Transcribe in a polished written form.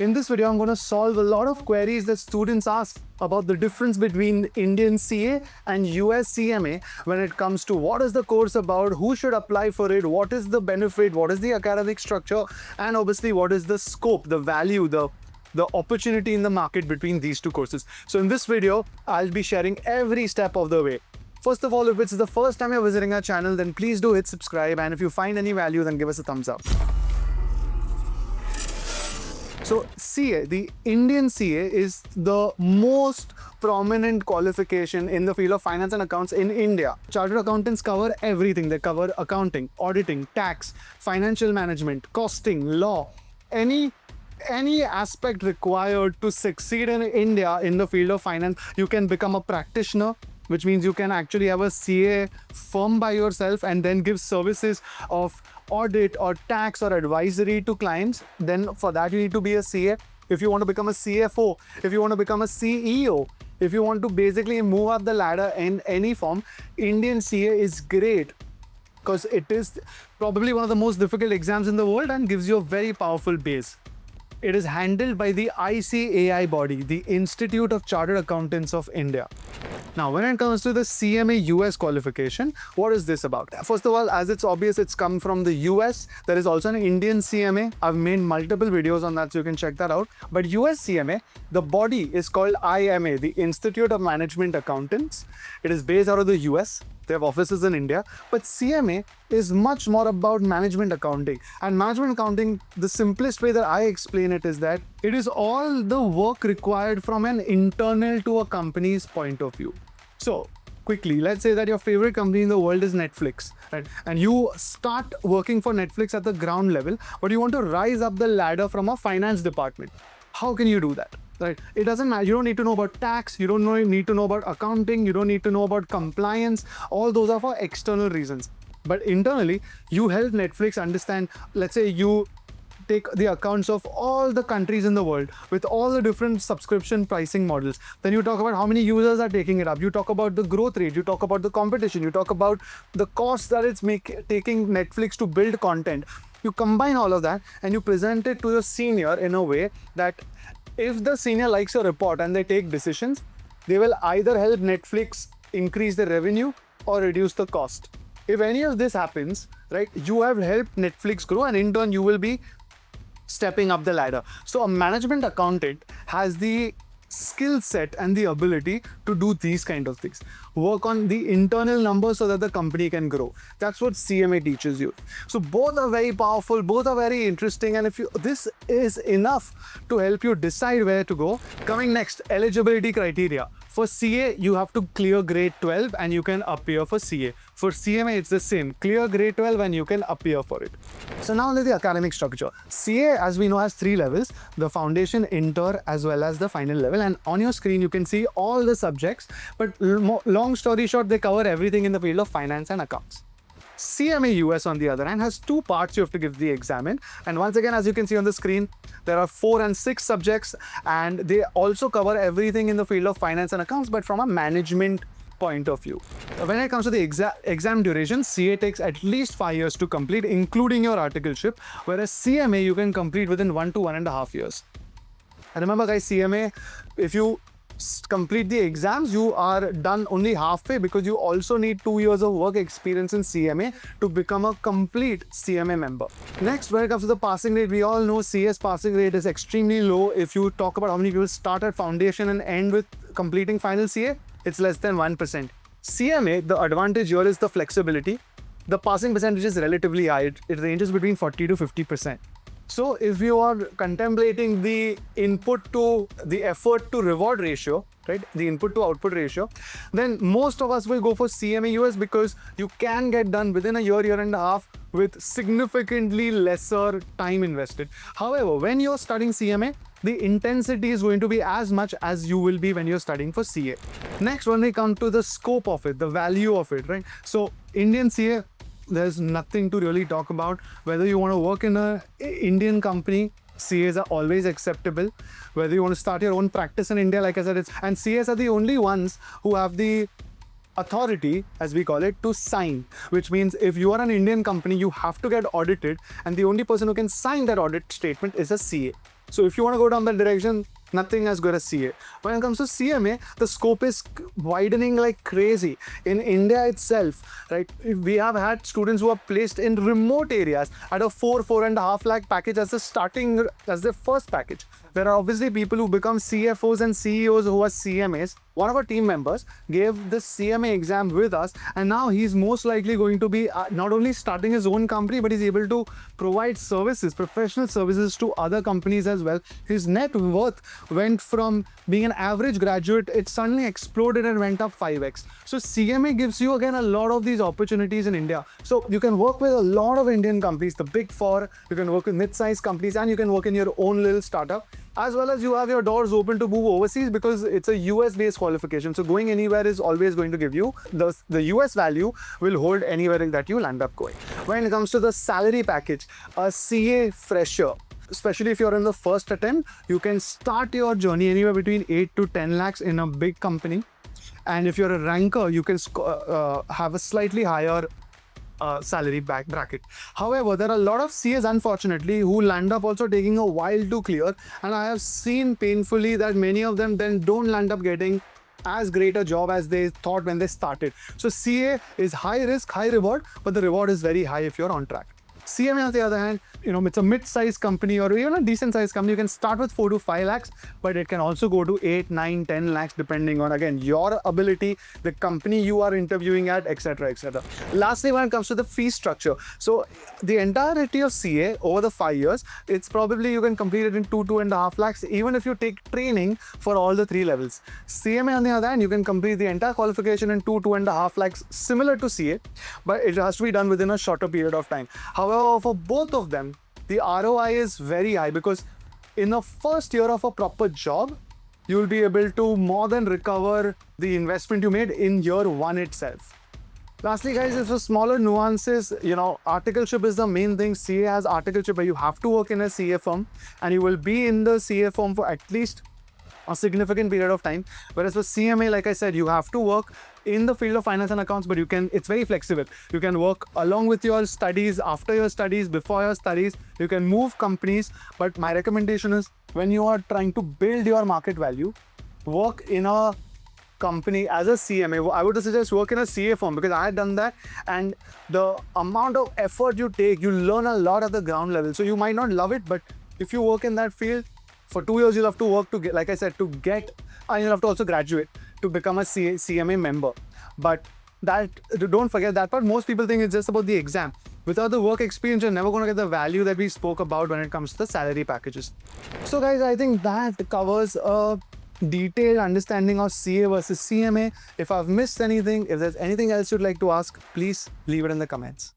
In this video, I'm going to solve a lot of queries that students ask about the difference between Indian CA and US CMA when it comes to what is the course about, who should apply for it, what is the benefit, what is the academic structure, and obviously what is the scope, the value, the opportunity in the market between these two courses. So in this video, I'll be sharing every step of the way. First of all, if it's the first time you're visiting our channel, then please do hit subscribe, and if you find any value, then give us a thumbs up. So CA, the Indian CA, is the most prominent qualification in the field of finance and accounts in India. Chartered accountants cover everything. They cover accounting, auditing, tax, financial management, costing, law, any aspect required to succeed in India in the field of finance. You can become a practitioner, which means you can actually have a CA firm by yourself and then give services of audit or tax or advisory to clients. Then for that you need to be a CA. If you want to become a CFO, if you want to become a CEO, if you want to basically move up the ladder in any form, Indian CA is great because it is probably one of the most difficult exams in the world and gives you a very powerful base. It is handled by the ICAI body, the Institute of Chartered Accountants of India. Now, when it comes to the CMA US qualification, what is this about? First of all, as it's obvious, it's come from the US. There is also an Indian CMA. I've made multiple videos on that, so you can check that out. But US CMA, the body is called IMA, the Institute of Management Accountants. It is based out of the US. They have offices in India. But CMA is much more about management accounting. And management accounting, the simplest way that I explain it is that it is all the work required from an internal to a company's point of view. So quickly, let's say that your favorite company in the world is Netflix, right? And you start working for Netflix at the ground level, but you want to rise up the ladder from a finance department. How can you do that? Right? It doesn't matter. You don't need to know about tax. You don't need to know about accounting. You don't need to know about compliance. All those are for external reasons. But internally, you help Netflix understand, let's say you take the accounts of all the countries in the world with all the different subscription pricing models. Then you talk about how many users are taking it up. You talk about the growth rate. You talk about the competition. You talk about the cost that it's taking Netflix to build content. You combine all of that and you present it to your senior in a way that if the senior likes your report and they take decisions, they will either help Netflix increase the revenue or reduce the cost. If any of this happens, right, you have helped Netflix grow, and in turn you will be stepping up the ladder. So a management accountant has the skill set and the ability to do these kind of things. Work on the internal numbers so that the company can grow. That's what CMA teaches you. So both are very powerful, both are very interesting, and if this is enough to help you decide where to go. Coming next, eligibility criteria. For CA, you have to clear grade 12 and you can appear for CA. For CMA, it's the same. Clear grade 12 and you can appear for it. So now the academic structure. CA, as we know, has 3 levels: the foundation, inter, as well as the final level. And on your screen, you can see all the subjects. But long story short, they cover everything in the field of finance and accounts. CMA US, on the other hand, has 2 parts you have to give the exam in. And once again, as you can see on the screen, there are 4 and 6 subjects, and they also cover everything in the field of finance and accounts, but from a management point of view. When it comes to the exam duration, CA takes at least 5 years to complete, including your articleship, whereas CMA you can complete within 1 to 1.5 years. And remember guys, CMA, if you complete the exams, you are done only halfway, because you also need 2 years of work experience in CMA to become a complete CMA member. Next, when it comes to the passing rate, we all know CA's passing rate is extremely low. If you talk about how many people start at foundation and end with completing final CA, it's less than 1%. CMA, the advantage here is the flexibility. The passing percentage is relatively high. It ranges between 40 to 50%. So if you are contemplating the input to the effort to reward ratio, right, the input to output ratio, then most of us will go for CMA US, because you can get done within a year, year and a half with significantly lesser time invested. However, when you're studying CMA, the intensity is going to be as much as you will be when you're studying for CA. Next, when we come to the scope of it, the value of it, right? So Indian CA, there's nothing to really talk about. Whether you want to work in an Indian company, CAs are always acceptable. Whether you want to start your own practice in India, like I said, and CAs are the only ones who have the authority, as we call it, to sign, which means if you are an Indian company, you have to get audited, and the only person who can sign that audit statement is a CA. So if you want to go down that direction, nothing as good as CA. When it comes to CMA, the scope is widening like crazy. In India itself, right, we have had students who are placed in remote areas at a 4.5 lakh package as their first package. There are obviously people who become CFOs and CEOs who are CMAs. One of our team members gave the CMA exam with us, and now he's most likely going to be not only starting his own company, but he's able to provide services, professional services to other companies as well. His net worth went from being an average graduate, it suddenly exploded and went up 5x. So CMA gives you again a lot of these opportunities in India. So you can work with a lot of Indian companies, the big four, you can work with mid-sized companies, and you can work in your own little startup, as well as you have your doors open to move overseas because it's a US based qualification. So going anywhere is always going to give you the US value will hold anywhere that you land up going. When it comes to the salary package, a CA fresher, especially if you're in the first attempt, you can start your journey anywhere between 8 to 10 lakhs in a big company. And if you're a ranker, you can have a slightly higher salary bracket. However, there are a lot of CAs, unfortunately, who land up also taking a while to clear, and I have seen painfully that many of them then don't land up getting as great a job as they thought when they started. So CA is high risk, high reward, but the reward is very high if you're on track. CMA, on the other hand, it's a mid-sized company or even a decent-sized company. You can start with 4 to 5 lakhs, but it can also go to 8, 9, 10 lakhs depending on, again, your ability, the company you are interviewing at, etc., etc. Lastly, when it comes to the fee structure, so the entirety of CA over the 5 years, it's probably you can complete it in 2.5 lakhs, even if you take training for all the 3 levels. CMA, on the other hand, you can complete the entire qualification in 2.5 lakhs, similar to CA, but it has to be done within a shorter period of time. However, for both of them, the ROI is very high because in the first year of a proper job, you will be able to more than recover the investment you made in year 1 itself. Lastly, guys, it's a smaller nuances. Articleship is the main thing. CA has articleship where you have to work in a CA firm and you will be in the CA firm for at least a significant period of time. Whereas for CMA, like I said, you have to work in the field of finance and accounts, but it's very flexible. You can work along with your studies, after your studies, before your studies. You can move companies, but my recommendation is when you are trying to build your market value, work in a company as a CMA. I would suggest work in a CA firm because I had done that, and the amount of effort you take, you learn a lot at the ground level. So you might not love it, but if you work in that field, for 2 years, you'll have to work to get, like I said, and you'll have to also graduate to become a CMA member. But don't forget that part. Most people think it's just about the exam. Without the work experience, you're never going to get the value that we spoke about when it comes to the salary packages. So guys, I think that covers a detailed understanding of CA versus CMA. If I've missed anything, if there's anything else you'd like to ask, please leave it in the comments.